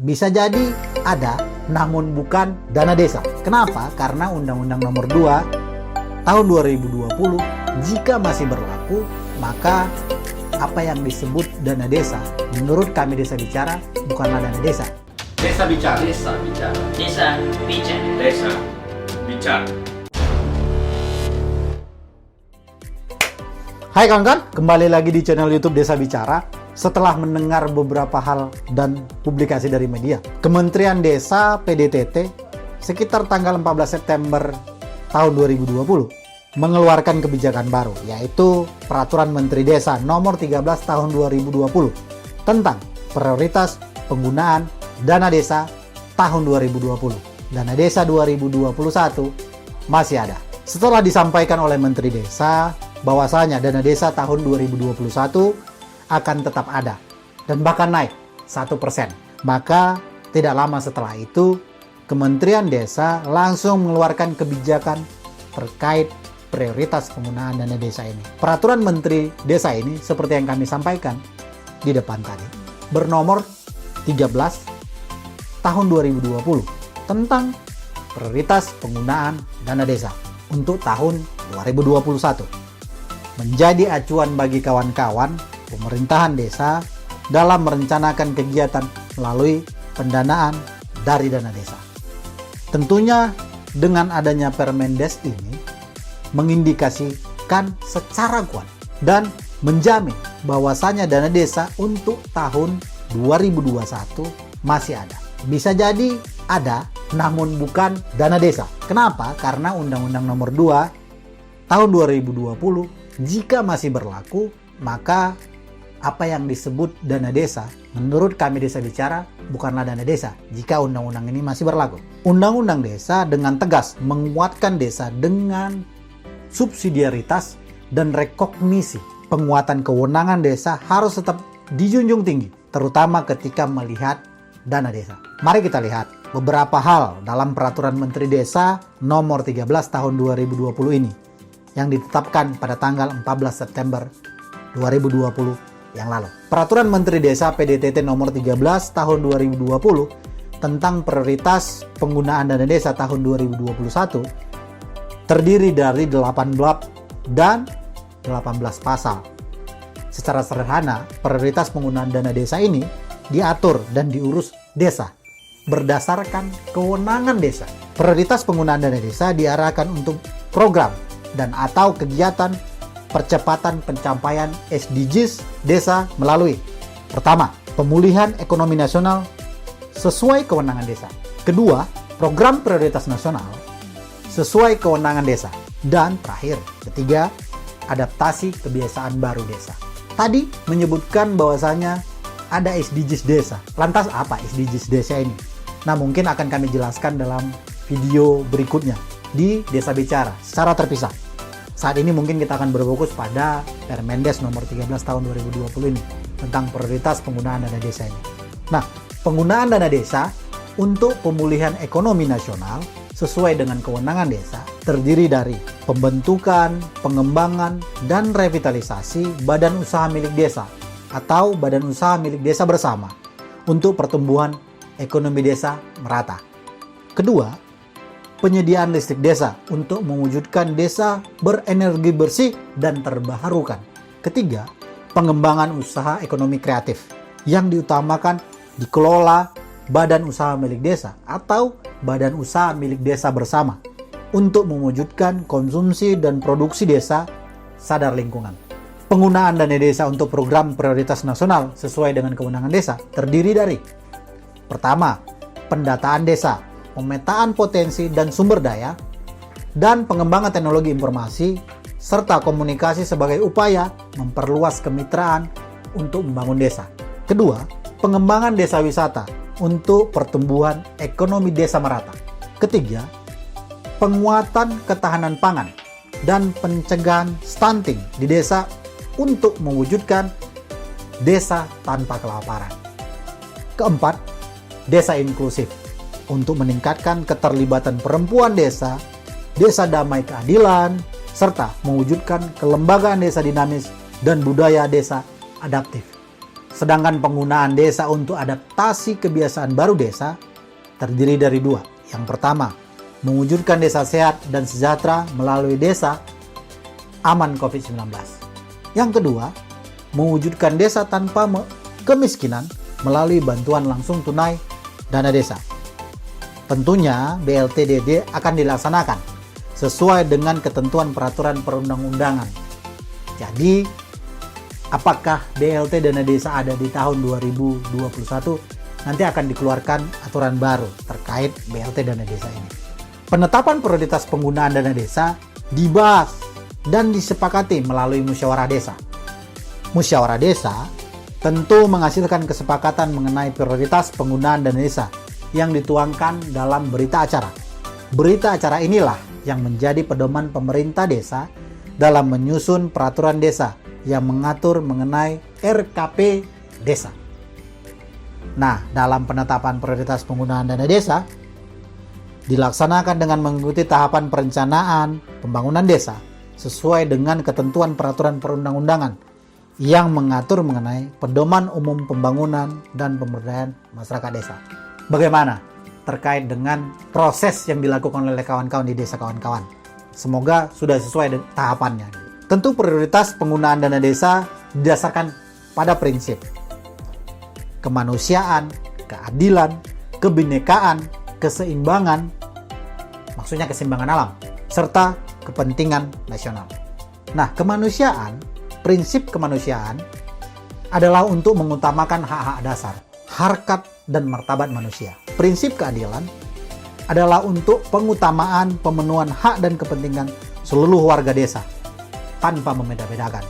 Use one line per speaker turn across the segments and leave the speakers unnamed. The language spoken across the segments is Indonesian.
Bisa jadi ada, namun bukan dana desa. Kenapa? Karena Undang-Undang Nomor 2 Tahun 2020 jika masih berlaku, maka apa yang disebut dana desa menurut kami Desa Bicara bukanlah dana desa.
Desa Bicara.
Desa Bicara.
Desa Bicara.
Desa Bicara.
Hai kawan-kawan, kembali lagi di channel YouTube Desa Bicara. Setelah mendengar beberapa hal dan publikasi dari media, Kementerian Desa PDTT sekitar tanggal 14 September tahun 2020 mengeluarkan kebijakan baru, yaitu Peraturan Menteri Desa Nomor 13 Tahun 2020 tentang prioritas penggunaan dana desa tahun 2020. Dana desa 2021 masih ada. Setelah disampaikan oleh Menteri Desa bahwasanya dana desa tahun 2021 akan tetap ada dan bahkan naik 1%. Maka tidak lama setelah itu Kementerian Desa langsung mengeluarkan kebijakan terkait prioritas penggunaan dana desa ini. Peraturan Menteri Desa ini seperti yang kami sampaikan di depan tadi, bernomor 13 tahun 2020 tentang prioritas penggunaan dana desa untuk tahun 2021. Menjadi acuan bagi kawan-kawan pemerintahan desa dalam merencanakan kegiatan melalui pendanaan dari dana desa. Tentunya dengan adanya Permendes ini mengindikasikan secara kuat dan menjamin bahwasanya dana desa untuk tahun 2021 masih ada. Bisa jadi ada, namun bukan dana desa. Kenapa? Karena Undang-Undang Nomor 2 Tahun 2020 jika masih berlaku, maka apa yang disebut dana desa menurut kami Desa Bicara bukanlah dana desa jika undang-undang ini masih berlaku. Undang-undang desa dengan tegas menguatkan desa dengan subsidiaritas dan rekognisi. Penguatan kewenangan desa harus tetap dijunjung tinggi, terutama ketika melihat dana desa. Mari kita lihat beberapa hal dalam Peraturan Menteri Desa Nomor 13 Tahun 2020 ini yang ditetapkan pada tanggal 14 September 2020 yang lalu. Peraturan Menteri Desa PDTT Nomor 13 Tahun 2020 tentang prioritas penggunaan dana desa tahun 2021 terdiri dari 8 bab dan 18 pasal. Secara sederhana, prioritas penggunaan dana desa ini diatur dan diurus desa berdasarkan kewenangan desa. Prioritas penggunaan dana desa diarahkan untuk program dan atau kegiatan percepatan pencapaian SDGs desa melalui: pertama, pemulihan ekonomi nasional sesuai kewenangan desa. Kedua, program prioritas nasional sesuai kewenangan desa. Dan terakhir, ketiga, adaptasi kebiasaan baru desa. Tadi menyebutkan bahwasanya ada SDGs desa. Lantas apa SDGs desa ini? Nah, mungkin akan kami jelaskan dalam video berikutnya di Desa Bicara secara terpisah. Saat ini mungkin kita akan berfokus pada Permendes Nomor 13 Tahun 2020 ini tentang prioritas penggunaan dana desa ini. Nah, penggunaan dana desa untuk pemulihan ekonomi nasional sesuai dengan kewenangan desa terdiri dari pembentukan, pengembangan, dan revitalisasi badan usaha milik desa atau badan usaha milik desa bersama untuk pertumbuhan ekonomi desa merata. Kedua, penyediaan listrik desa untuk mewujudkan desa berenergi bersih dan terbarukan. Ketiga, pengembangan usaha ekonomi kreatif yang diutamakan dikelola badan usaha milik desa atau badan usaha milik desa bersama untuk mewujudkan konsumsi dan produksi desa sadar lingkungan. Penggunaan dana desa untuk program prioritas nasional sesuai dengan kewenangan desa terdiri dari: pertama, pendataan desa, pemetaan potensi dan sumber daya, dan pengembangan teknologi informasi, serta komunikasi sebagai upaya memperluas kemitraan untuk membangun desa. Kedua, pengembangan desa wisata untuk pertumbuhan ekonomi desa merata. Ketiga, penguatan ketahanan pangan dan pencegahan stunting di desa untuk mewujudkan desa tanpa kelaparan. Keempat, desa inklusif untuk meningkatkan keterlibatan perempuan desa, desa damai keadilan, serta mewujudkan kelembagaan desa dinamis dan budaya desa adaptif. Sedangkan penggunaan desa untuk adaptasi kebiasaan baru desa terdiri dari dua. Yang pertama, mewujudkan desa sehat dan sejahtera melalui desa aman COVID-19. Yang kedua, mewujudkan desa tanpa kemiskinan melalui bantuan langsung tunai dana desa. Tentunya BLTDD akan dilaksanakan sesuai dengan ketentuan peraturan perundang-undangan. Jadi, apakah BLT dana desa ada di tahun 2021? Nanti akan dikeluarkan aturan baru terkait BLT dana desa ini. Penetapan prioritas penggunaan dana desa dibahas dan disepakati melalui musyawarah desa. Musyawarah desa tentu menghasilkan kesepakatan mengenai prioritas penggunaan dana desa yang dituangkan dalam berita acara. Berita acara inilah yang menjadi pedoman pemerintah desa dalam menyusun peraturan desa yang mengatur mengenai RKP desa. Nah, dalam penetapan prioritas penggunaan dana desa dilaksanakan dengan mengikuti tahapan perencanaan pembangunan desa sesuai dengan ketentuan peraturan perundang-undangan yang mengatur mengenai pedoman umum pembangunan dan pemberdayaan masyarakat desa. Bagaimana terkait dengan proses yang dilakukan oleh kawan-kawan di desa kawan-kawan? Semoga sudah sesuai dengan tahapannya. Tentu prioritas penggunaan dana desa didasarkan pada prinsip kemanusiaan, keadilan, kebinekaan, keseimbangan, maksudnya keseimbangan alam, serta kepentingan nasional. Nah, kemanusiaan, prinsip kemanusiaan adalah untuk mengutamakan hak-hak dasar, harkat dan martabat manusia. Prinsip keadilan adalah untuk pengutamaan pemenuhan hak dan kepentingan seluruh warga desa tanpa membeda-bedakan.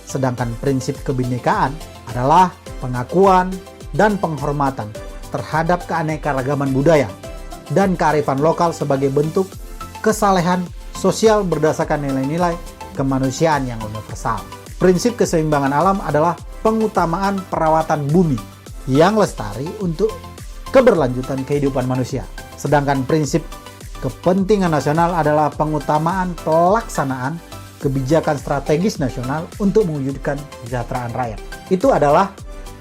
Sedangkan prinsip kebinekaan adalah pengakuan dan penghormatan terhadap keanekaragaman budaya dan kearifan lokal sebagai bentuk kesalehan sosial berdasarkan nilai-nilai kemanusiaan yang universal. Prinsip keseimbangan alam adalah pengutamaan perawatan bumi yang lestari untuk keberlanjutan kehidupan manusia. Sedangkan prinsip kepentingan nasional adalah pengutamaan pelaksanaan kebijakan strategis nasional untuk mewujudkan kesejahteraan rakyat. Itu adalah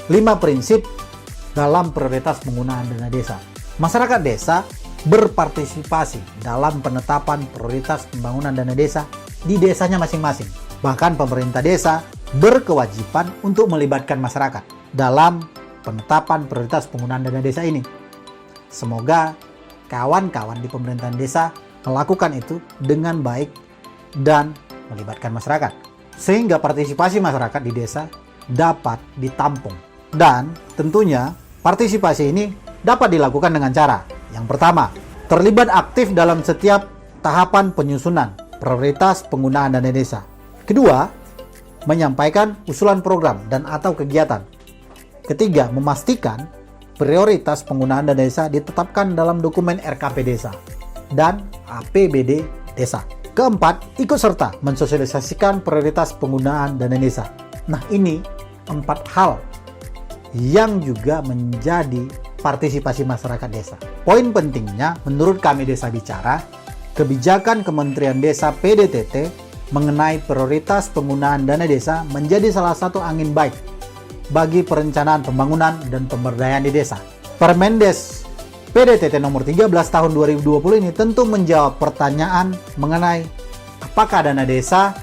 5 prinsip dalam prioritas penggunaan dana desa. Masyarakat desa berpartisipasi dalam penetapan prioritas pembangunan dana desa di desanya masing-masing. Bahkan pemerintah desa berkewajiban untuk melibatkan masyarakat dalam penetapan prioritas penggunaan dana desa ini. Semoga kawan-kawan di pemerintahan desa melakukan itu dengan baik dan melibatkan masyarakat, sehingga partisipasi masyarakat di desa dapat ditampung. Dan tentunya partisipasi ini dapat dilakukan dengan cara yang pertama, terlibat aktif dalam setiap tahapan penyusunan prioritas penggunaan dana desa. Kedua, menyampaikan usulan program dan atau kegiatan. Ketiga, memastikan prioritas penggunaan dana desa ditetapkan dalam dokumen RKP desa dan APBD desa. Keempat, ikut serta mensosialisasikan prioritas penggunaan dana desa. Nah, ini 4 hal yang juga menjadi partisipasi masyarakat desa. Poin pentingnya menurut kami Desa Bicara, kebijakan Kementerian Desa PDTT mengenai prioritas penggunaan dana desa menjadi salah satu angin baik bagi perencanaan pembangunan dan pemberdayaan di desa. Permendes PDTT nomor 13 tahun 2020 ini tentu menjawab pertanyaan mengenai apakah dana desa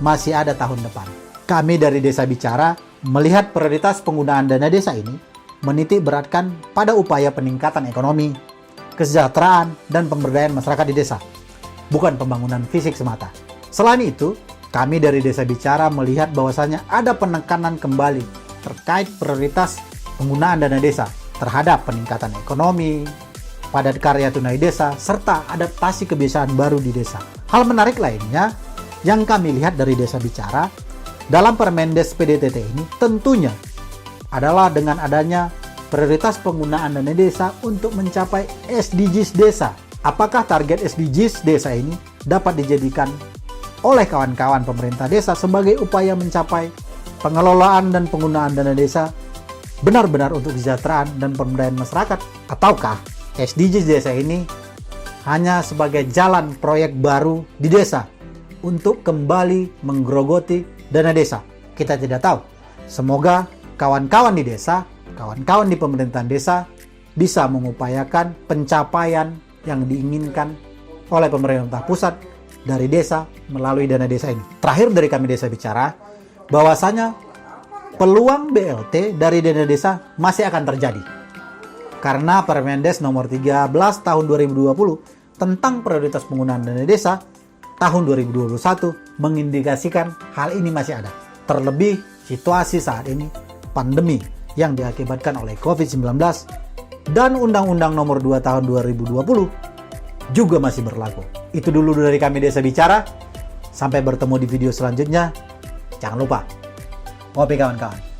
masih ada tahun depan. Kami dari Desa Bicara melihat prioritas penggunaan dana desa ini menitik beratkan pada upaya peningkatan ekonomi, kesejahteraan, dan pemberdayaan masyarakat di desa, bukan pembangunan fisik semata. Selain itu, kami dari Desa Bicara melihat bahwasannya ada penekanan kembali terkait prioritas penggunaan dana desa terhadap peningkatan ekonomi, padat karya tunai desa, serta adaptasi kebiasaan baru di desa. Hal menarik lainnya yang kami lihat dari Desa Bicara dalam Permendes PDTT ini tentunya adalah dengan adanya prioritas penggunaan dana desa untuk mencapai SDGs desa. Apakah target SDGs desa ini dapat dijadikan oleh kawan-kawan pemerintah desa sebagai upaya mencapai pengelolaan dan penggunaan dana desa benar-benar untuk kesejahteraan dan pemberdayaan masyarakat? Ataukah SDGs desa ini hanya sebagai jalan proyek baru di desa untuk kembali menggerogoti dana desa? Kita tidak tahu. Semoga kawan-kawan di desa, kawan-kawan di pemerintahan desa bisa mengupayakan pencapaian yang diinginkan oleh pemerintah pusat dari desa melalui dana desa ini. Terakhir dari kami Desa Bicara, bahwasanya peluang BLT dari dana desa masih akan terjadi. Karena Permendes nomor 13 tahun 2020 tentang prioritas penggunaan dana desa tahun 2021 mengindikasikan hal ini masih ada. Terlebih situasi saat ini, pandemi yang diakibatkan oleh COVID-19 dan Undang-Undang nomor 2 tahun 2020 juga masih berlaku. Itu dulu dari kami Desa Bicara. Sampai bertemu di video selanjutnya. Jangan lupa, ngopi kawan-kawan.